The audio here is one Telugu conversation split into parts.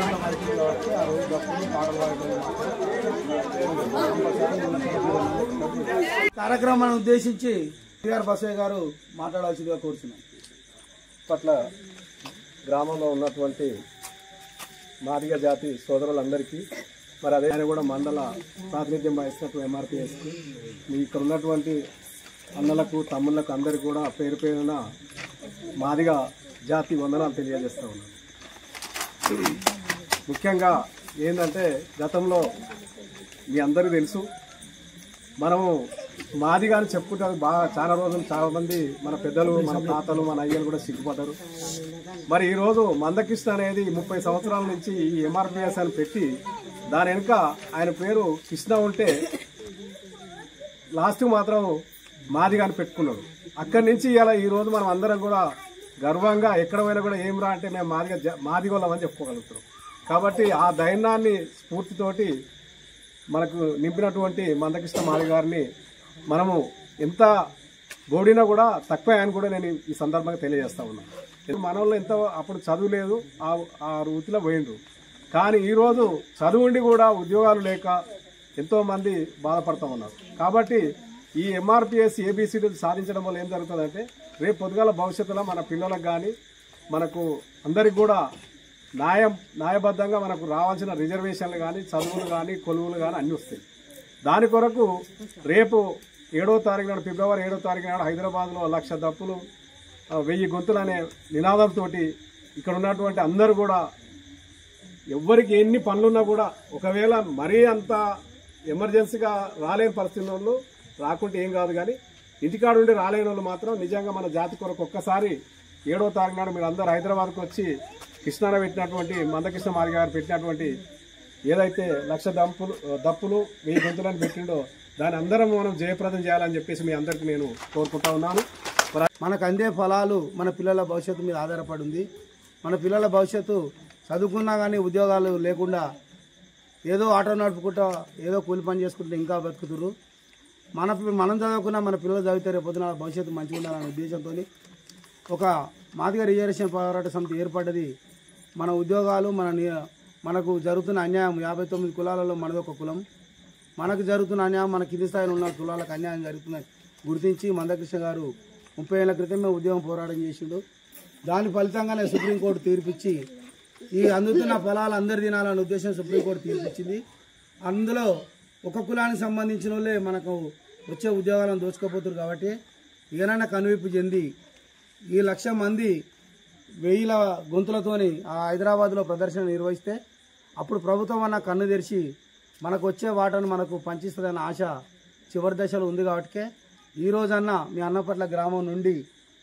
సాయంత్రం అవుతుంది కాబట్టి ఆ రోజు భక్తులు పాటలు పాడటం కార్యక్రమాన్ని ఉద్దేశించి టిఆర్ బసయ్య గారు మాట్లాడాల్సిందిగా కోరుతున్నాం. పట్ల గ్రామంలో ఉన్నటువంటి మాదిగ జాతి సోదరులందరికీ మరి అదే కూడా మండల ప్రాతినిధ్యం వహిస్తున్నట్టు ఎంఆర్పిఎస్కి ఇక్కడ ఉన్నటువంటి అన్నలకు తమ్ముళ్లకు అందరికీ కూడా పేరు పేరున మాదిగ జాతి వందనాలు తెలియజేస్తూ ఉన్నాను. ముఖ్యంగా ఏంటంటే గతంలో మీ అందరికీ తెలుసు, మనము మాదిగా అని చెప్పుకుంటారు బాగా చాలా రోజులు చాలా మంది మన పెద్దలు మన తాతలు మన అయ్యలు కూడా సిగ్గుపడ్డారు. మరి ఈరోజు మందకృష్ణ అనేది 30 సంవత్సరాల నుంచి ఈ ఎంఆర్పిఎస్ అని పెట్టి దాని వెనుక ఆయన పేరు కృష్ణ ఉంటే లాస్ట్ మాత్రం మాదిగా అని పెట్టుకున్నాడు. అక్కడి నుంచి ఇలా ఈరోజు మనం అందరం కూడా గర్వంగా ఎక్కడ పోయినా కూడా ఏం రా అంటే మేము మాదిగోళ్ళం అని చెప్పుకోగలుగుతున్నాం. కాబట్టి ఆ ధైర్యాన్ని స్ఫూర్తితోటి మనకు నింపినటువంటి మందకృష్ణ మాదిగ గారిని మనము ఎంత గోడినా కూడా తక్కువ అని కూడా నేను ఈ సందర్భంగా తెలియజేస్తా ఉన్నాను. మనలో ఎంత అప్పుడు చదువు లేదు, ఆ వృత్తిలో పోయిండ్రు. కానీ ఈరోజు చదువుండి కూడా ఉద్యోగాలు లేక ఎంతో మంది బాధపడతా ఉన్నారు. కాబట్టి ఈ ఎంఆర్పిఎస్ ఏబిసిడీలు సాధించడం వల్ల ఏం జరుగుతుందంటే రేపు పొద్దుగాల భవిష్యత్తులో మన పిల్లలకు కానీ మనకు అందరికి కూడా న్యాయబద్ధంగా మనకు రావాల్సిన రిజర్వేషన్లు కానీ చదువులు కానీ కొలువులు కానీ అన్నీ వస్తాయి. దాని కొరకు రేపు 7వ తారీఖు నాడు ఫిబ్రవరి 7వ తారీఖు నాడు హైదరాబాద్లో 1,00,000 దప్పులు 1000 గొంతులు అనే నినాదంతో ఇక్కడ ఉన్నటువంటి అందరూ కూడా ఎవరికి ఎన్ని పనులున్నా కూడా ఒకవేళ మరీ అంత ఎమర్జెన్సీగా రాలేని పరిస్థితి వాళ్ళు రాకుంటే ఏం కాదు, కానీ ఇంటికాడ ఉండి రాలేని వాళ్ళు మాత్రం నిజంగా మన జాతి కొరకు ఒక్కసారి 7వ తారీఖు నాడు మీరు అందరూ హైదరాబాద్కు వచ్చి కృష్ణాలో పెట్టినటువంటి మందకృష్ణ మాదిగ గారు పెట్టినటువంటి ఏదైతే 1,00,000 దప్పులు 1000 గొంతులని పెట్టిండో దాని అందరం మనం జయప్రదం చేయాలని చెప్పేసి మీ అందరికీ నేను కోరుకుంటా ఉన్నాను. మనకు అందే ఫలాలు మన పిల్లల భవిష్యత్తు మీద ఆధారపడి ఉంది. మన పిల్లల భవిష్యత్తు చదువుకున్నా కానీ ఉద్యోగాలు లేకుండా ఏదో ఆటో నడుపుకుంటా ఏదో కూలి పని చేసుకుంటూ ఇంకా బతుకుతున్నారు. మనం చదువుకున్నా మన పిల్లలు చదివితే రేపు పొద్దున భవిష్యత్తు మంచిగా ఉండాలనే ఉద్దేశంతో ఒక మాదిగ రిజర్వేషన్ పోరాట సమితి ఏర్పడ్డది. మన ఉద్యోగాలు మనకు జరుగుతున్న అన్యాయం 59 కులాలలో మనదొక కులం, మనకు జరుగుతున్న అన్యాయం మన కింది స్థాయిలో ఉన్న కులాలకు అన్యాయం జరుగుతుందని గుర్తించి మందకృష్ణ గారు 30 ఏళ్ల క్రితమే ఉద్యోగం పోరాటం చేసిండు. దాని ఫలితంగానే సుప్రీంకోర్టు తీర్పిచ్చి ఈ అందుతున్న ఫలాలు అందరు తినాలనే ఉద్దేశం సుప్రీంకోర్టు తీర్పిచ్చింది. అందులో ఒక కులానికి సంబంధించిన వాళ్ళే మనకు వచ్చే ఉద్యోగాలను దోచుకోపోతున్నారు. కాబట్టి ఏనైనా కనువిప్పు చెంది ఈ 1,00,000 మంది 1000 గొంతులతోని ఆ హైదరాబాద్లో ప్రదర్శన నిర్వహిస్తే అప్పుడు ప్రభుత్వం అన్న కన్ను తెరిచి మనకు వచ్చే వాటను మనకు పంచిస్తుందన్న ఆశ చివరి దశలో ఉంది. కాబట్టి ఈ రోజన్నా మీ అన్నపట్ల గ్రామం నుండి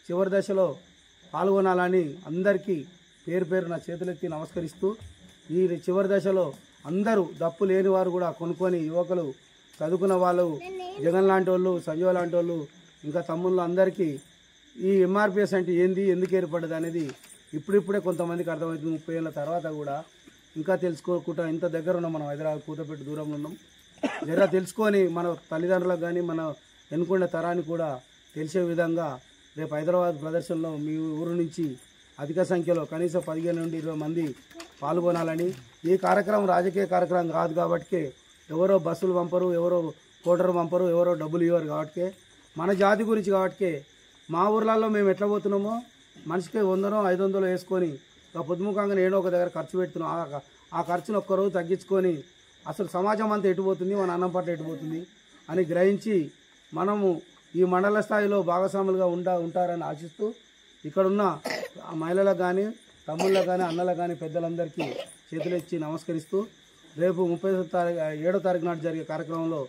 చివరి దశలో పాల్గొనాలని అందరికీ పేరు పేరున చేతులెత్తి నమస్కరిస్తూ ఈ చివరి దశలో అందరూ దప్పు లేని వారు కూడా కొనుక్కొని యువకులు చదువుకున్న వాళ్ళు జగన్ లాంటి వాళ్ళు సంజయ్ లాంటి వాళ్ళు ఇంకా తమ్ముళ్ళు అందరికీ ఈ ఎంఆర్పిఎస్ అంటే ఏంది ఎందుకు ఏర్పడ్డది అనేది ఇప్పుడిప్పుడే కొంతమందికి అర్థమవుతుంది. 30 ఏళ్ళ తర్వాత కూడా ఇంకా తెలుసుకోకుండా ఇంత దగ్గర ఉన్నాం మనం, హైదరాబాద్ కూతపెట్టి దూరంలో ఉన్నాం. జర తెలుసుకొని మన తల్లిదండ్రులకు కానీ మన ఎన్నుకునే తరానికి కూడా తెలిసే విధంగా రేపు హైదరాబాద్ ప్రదర్శనలో మీ ఊరు నుంచి అధిక సంఖ్యలో కనీసం 15 నుండి 20 మంది పాల్గొనాలని. ఈ కార్యక్రమం రాజకీయ కార్యక్రమం కాదు కాబట్టి ఎవరో బస్సులు పంపరు, ఎవరో కోటరు పంపరు, ఎవరో డబ్బులు ఇవ్వరు. కాబట్టి మన జాతి గురించి కాబట్టి మా ఊర్లలో మేము ఎట్లా పోతున్నామో మనిషికి 100 500 వేసుకొని పొద్దుముఖంగా ఏడో ఒక దగ్గర ఖర్చు పెడుతున్నాం. ఆ ఖర్చును ఒక్కరోజు తగ్గించుకొని అసలు సమాజం అంతా ఎటుపోతుంది, మన అన్నం పట్ల ఎటుపోతుంది అని గ్రహించి మనము ఈ మండల స్థాయిలో భాగస్వాములుగా ఉంటారని ఆశిస్తూ ఇక్కడున్న మహిళలకు కానీ తమ్ముళ్ళకు కానీ అన్నలకు కానీ పెద్దలందరికీ చేతులెచ్చి నమస్కరిస్తూ రేపు 7వ తారీఖు నాడు జరిగే కార్యక్రమంలో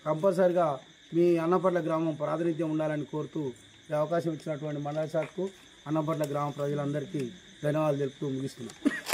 కంపల్సరిగా మీ అన్నపట్ల గ్రామం ప్రాతినిధ్యం ఉండాలని కోరుతూ ఈ అవకాశం ఇచ్చినటువంటి మండల శాఖకు అన్నపట్ల గ్రామ ప్రజలందరికీ ధన్యవాదాలు తెలుపుతూ ముగిస్తున్నాను.